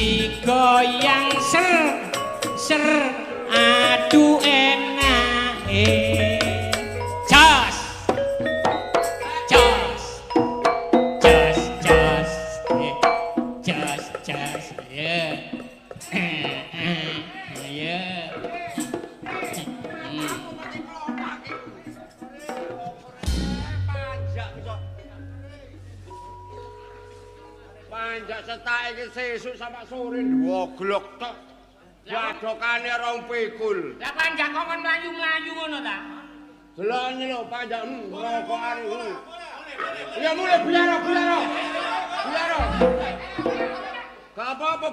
digoyang ser aduh enak jos jos jos jos jos jos ya ya Panjak cetak iki sesuk sampe sore ndwoglok tok. Wadokane rong pikul. Lah panjak kok kon mlayu-mlayu ngono ta? Delok lho panjak rokokane ngono. Ya mulai biara. Biara. Gak apa-apa